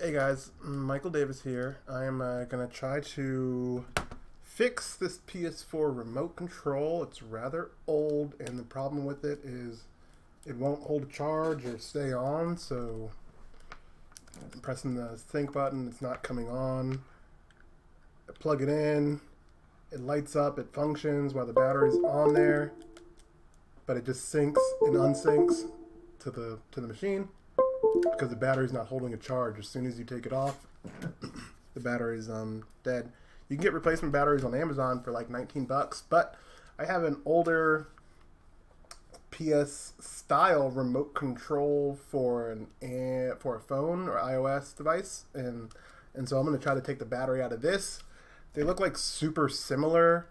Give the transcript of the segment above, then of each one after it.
Hey guys, Michael Davis here. I am going to try to fix this PS4 remote control. It's rather old, and the problem with it is it won't hold a charge or stay on, so I'm pressing the sync button, it's not coming on. I plug it in, it lights up, it functions while the battery's on there, but it just syncs and unsyncs to the machine, because the battery's not holding a charge. As soon as you take it off, the battery's dead. You can get replacement batteries on Amazon for like 19 bucks, but I have an older PS style remote control for a phone or iOS device, and so I'm going to try to take the battery out of this. They look like super similar,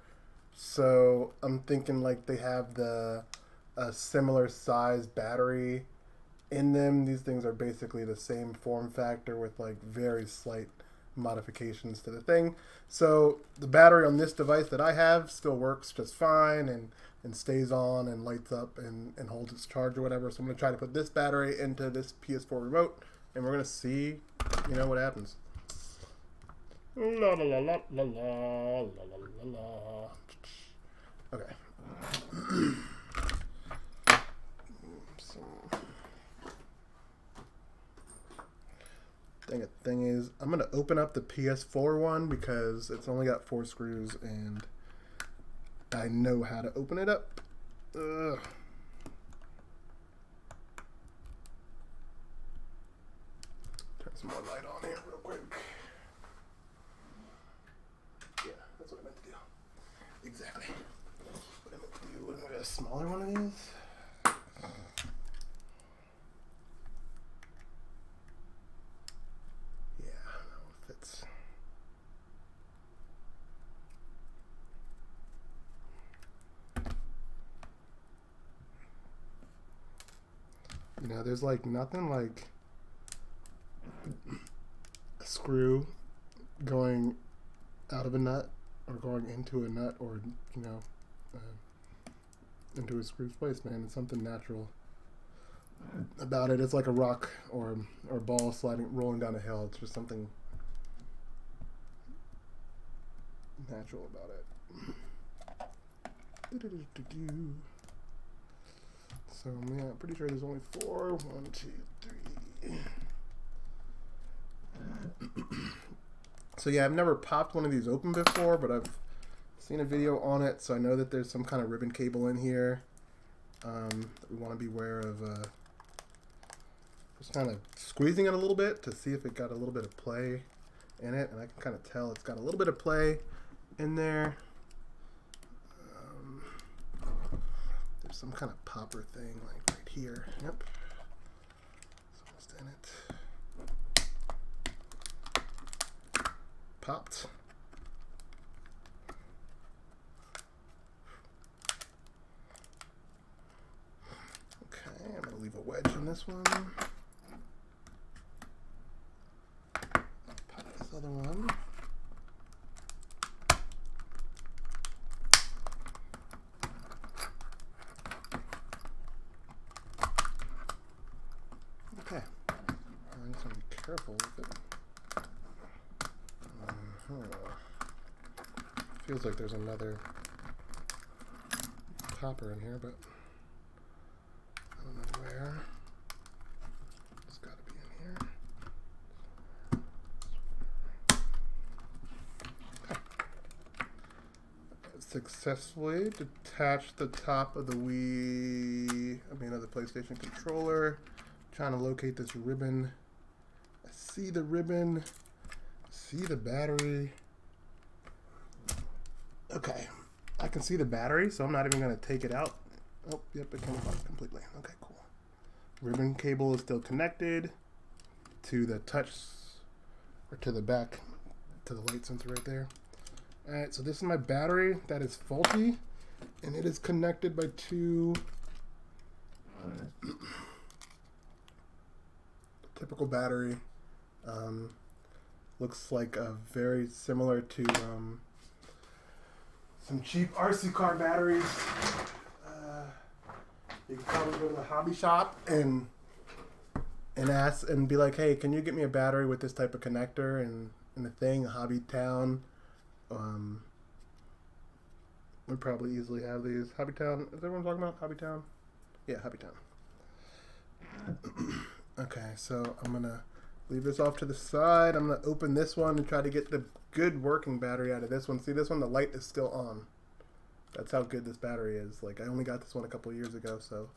so I'm thinking like they have a similar size battery in them. These things are basically the same form factor with like very slight modifications to the thing. So the battery on this device that I have still works just fine and stays on and lights up and holds its charge or whatever. So I'm going to try to put this battery into this PS4 remote, and we're going to see, what happens. La la la la la la la la la. Okay. Thing is, I'm going to open up the PS4 one because it's only got 4 screws and I know how to open it up. Ugh. Turn some more light on here real quick. Yeah, that's what I meant to do. Exactly. What I meant to do. What, a smaller one of these? There's like nothing like a screw going out of a nut or going into a nut or, into a screw's place, man. It's something natural about it. It's like a rock or a ball rolling down a hill. It's just something natural about it. So, yeah, I'm pretty sure there's only 4. 1, 2, 3. So, yeah, I've never popped one of these open before, but I've seen a video on it, so I know that there's some kind of ribbon cable in here that we want to be aware of. Just kind of squeezing it a little bit to see if it got a little bit of play in it, and I can kind of tell it's got a little bit of play in there. Some kind of popper thing, like right here. Yep. It's almost in it. Popped. Okay, I'm going to leave a wedge in this one. Pop this other one. Okay, I'm just going to be careful with it. Feels like there's another popper in here, but I don't know where. It's got to be in here. Okay. Successfully detached the top of the the PlayStation controller. Trying to locate this ribbon. I see the ribbon. See the battery. Okay. I can see the battery, so I'm not even going to take it out. Oh, yep, it came apart completely. Okay, cool. Ribbon cable is still connected to the touch, or to the back, to the light sensor right there. Alright, so this is my battery that is faulty, and it is connected by 2... typical battery. Looks like very similar to some cheap RC car batteries. You can probably go to the hobby shop and and ask and be like, hey, can you get me a battery with this type of connector and a thing, a Hobby Town. We probably easily have these. Hobby Town. Is everyone talking about Hobby Town? Yeah, Hobby Town. Okay, so I'm gonna leave this off to the side. I'm gonna open this one and try to get the good working battery out of this one. See, this one, the light is still on. That's how good this battery is. Like, I only got this one a couple of years ago, so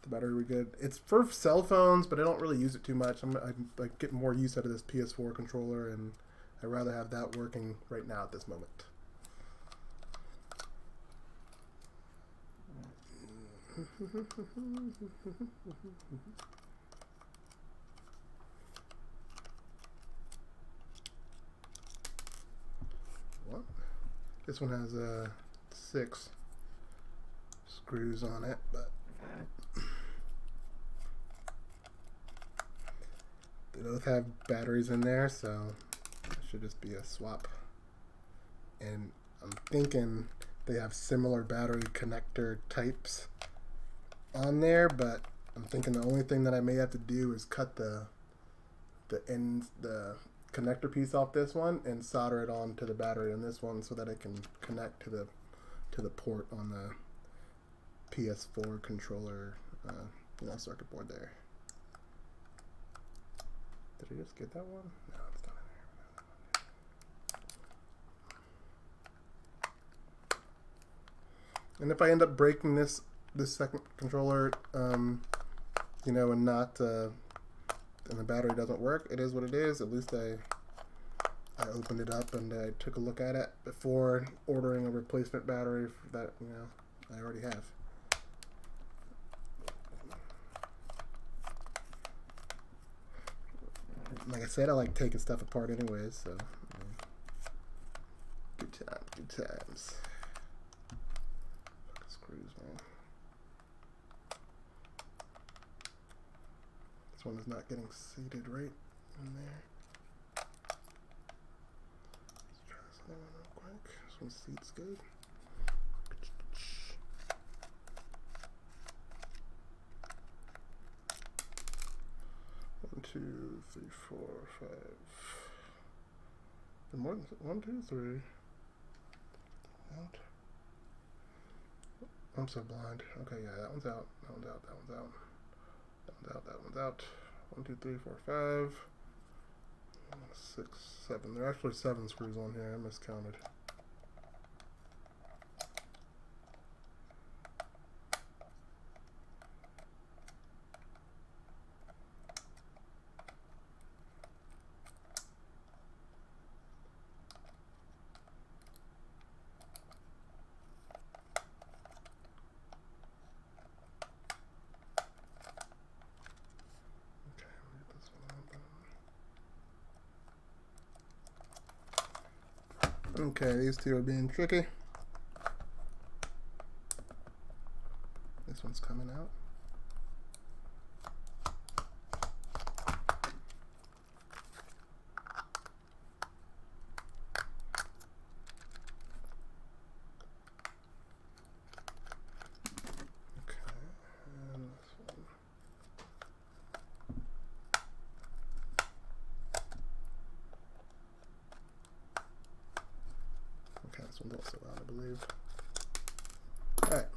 the battery will be good. It's for cell phones, but I don't really use it too much. I get more use out of this PS4 controller, and I'd rather have that working right now at this moment. What? This one has 6 screws on it, but they both have batteries in there, so it should just be a swap. And I'm thinking they have similar battery connector types on there, but I'm thinking the only thing that I may have to do is cut the connector piece off this one and solder it on to the battery on this one so that it can connect to the port on the PS4 controller, circuit board there. Did I just get that one? No, it's not in there. And if I end up breaking this second controller, and not and the battery doesn't work, it is what it is. At least I opened it up and I took a look at it before ordering a replacement battery that I already have. Like I said, I like taking stuff apart anyways, so good times. Fucking screws, man. This one is not getting seated right in there. Let's try this other one real quick. This one seats good. 1, 2, 3, 4, 5. And more than 1, 2, 3. Out. I'm so blind. Okay, yeah, that one's out. That one's out. That one's out. That one's out. That one's out. 1, 2, 3, 4, 5. 6, 7. There are actually 7 screws on here. I miscounted. Okay, these two are being tricky. This one's coming out. This one's also out, I believe. Alright.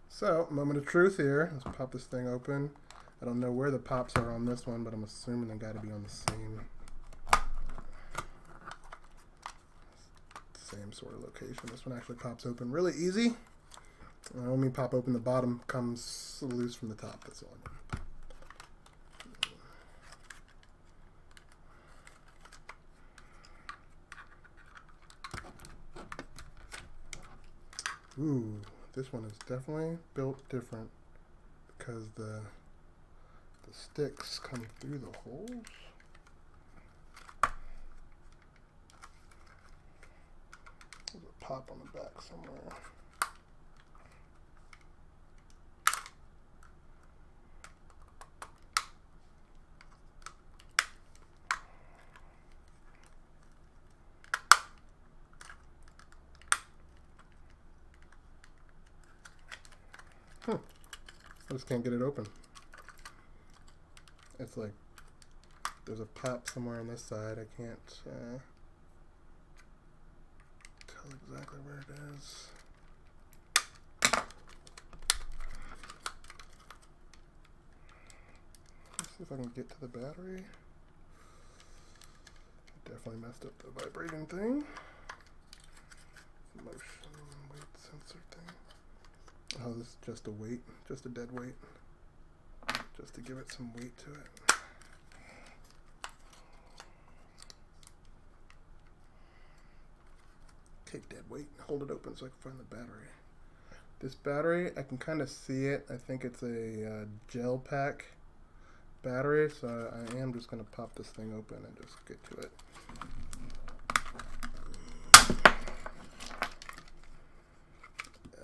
So, moment of truth here. Let's pop this thing open. I don't know where the pops are on this one, but I'm assuming they got to be on the same sort of location. This one actually pops open really easy. When we pop open, the bottom comes loose from the top. That's all I mean. Ooh, this one is definitely built different because the sticks come through the holes. There's a pop on the back somewhere. I just can't get it open. It's like there's a pop somewhere on this side. I can't tell exactly where it is. Let's see if I can get to the battery. Definitely messed up the vibrating thing. Motion weight sensor thing. Oh, this is just a weight, just a dead weight. Just to give it some weight to it. Take dead weight, hold it open so I can find the battery. This battery, I can kind of see it. I think it's a gel pack battery, so I am just going to pop this thing open and just get to it.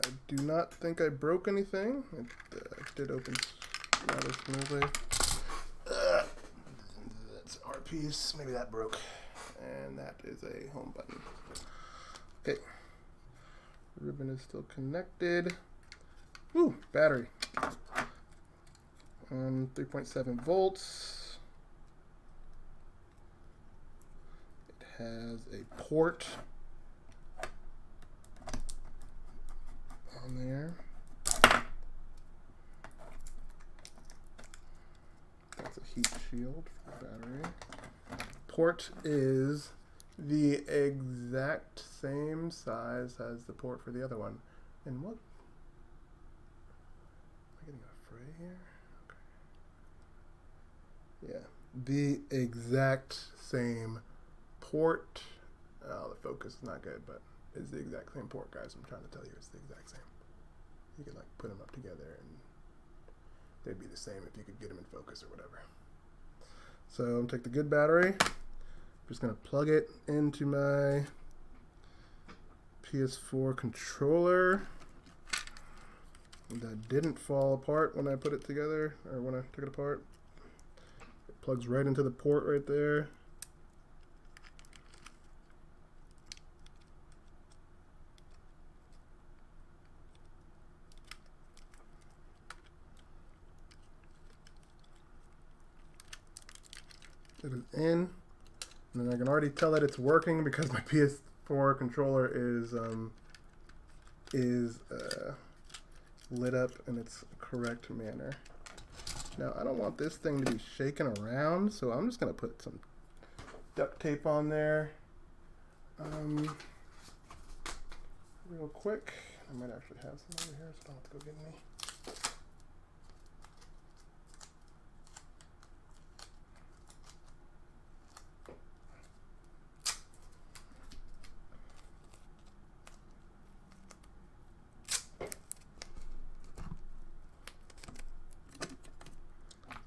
I do not think I broke anything. It did open rather smoothly. That's our piece. Maybe that broke. And that is a home button. Okay. Ribbon is still connected. Woo! Battery. 3.7 volts. It has a port on there. That's a heat shield for the battery. Port is the exact same size as the port for the other one. And what? Am I getting a fray here? Okay. Yeah, the exact same port. Oh, the focus is not good, but it's the exact same port, guys. I'm trying to tell you, it's the exact same. You could like put them up together and they'd be the same if you could get them in focus or whatever. So I'm gonna take the good battery. I'm just gonna plug it into my PS4 controller. That didn't fall apart when I put it together, or when I took it apart. It plugs right into the port right there. It is in, and then I can already tell that it's working because my PS4 controller is lit up in its correct manner. Now I don't want this thing to be shaking around, so I'm just gonna put some duct tape on there real quick. I might actually have some over here, so I don't have to go get any.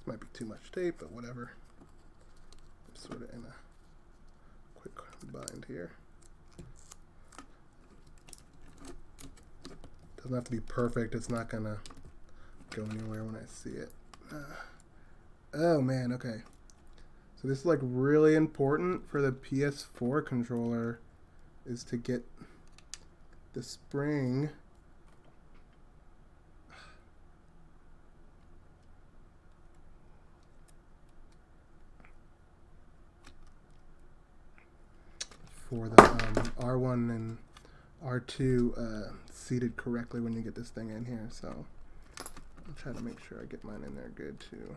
Might be too much tape, but whatever. I'm sort of in a quick bind here. Doesn't have to be perfect. It's not gonna go anywhere when I see it. Oh man, okay. So this is like really important for the PS4 controller, is to get the spring for the R1 and R2 seated correctly when you get this thing in here. So I'll try to make sure I get mine in there good too.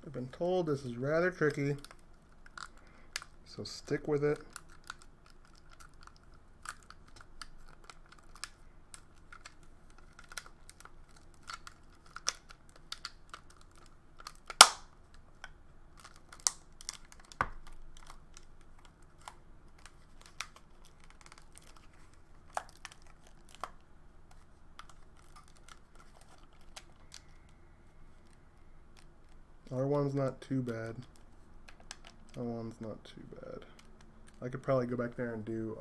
I've been told this is rather tricky, so stick with it. R1's not too bad. R1's not too bad. I could probably go back there and do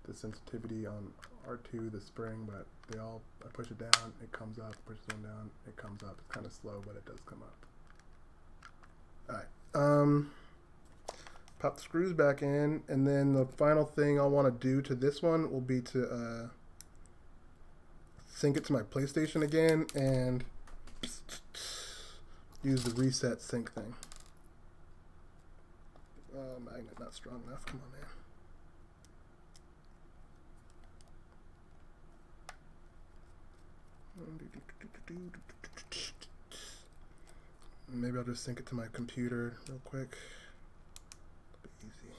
the sensitivity on R2, the spring, but I push it down, it comes up, push this one down, it comes up. It's kind of slow, but it does come up. Alright, pop the screws back in, and then the final thing I'll want to do to this one will be to sync it to my PlayStation again and use the reset sync thing. Magnet not strong enough, come on, man. Maybe I'll just sync it to my computer real quick. It'll be easy.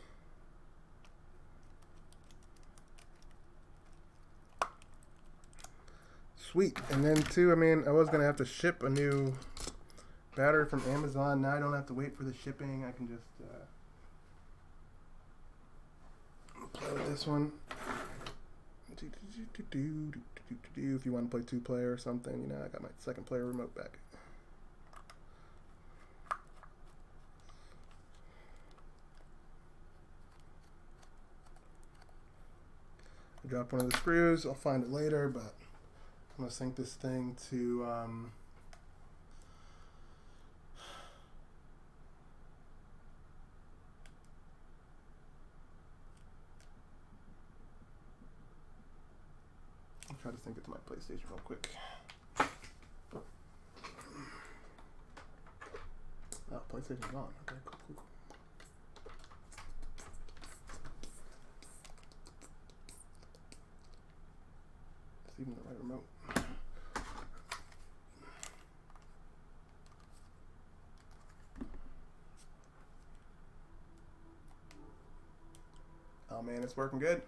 Sweet. And then too, I mean, I was gonna have to ship a new battery from Amazon. Now I don't have to wait for the shipping. I can just play with this one. If you want to play 2-player or something, you know, I got my 2nd-player remote back. I dropped one of the screws. I'll find it later, but I'm going to sync this thing to I'll try to sync it to my PlayStation real quick. Oh, PlayStation's on. Okay, cool. It's even the right remote. Oh man, it's working good.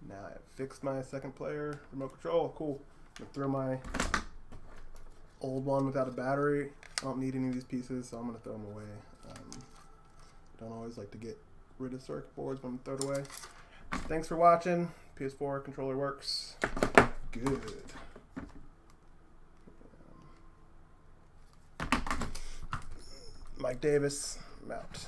Now I've fixed my 2nd-player remote control. Cool. I'm gonna throw my old one without a battery. I don't need any of these pieces, so I'm gonna throw them away. Don't always like to get rid of circuit boards when I'm thrown away. Thanks for watching. PS4 controller works good. Mike Davis, I'm out.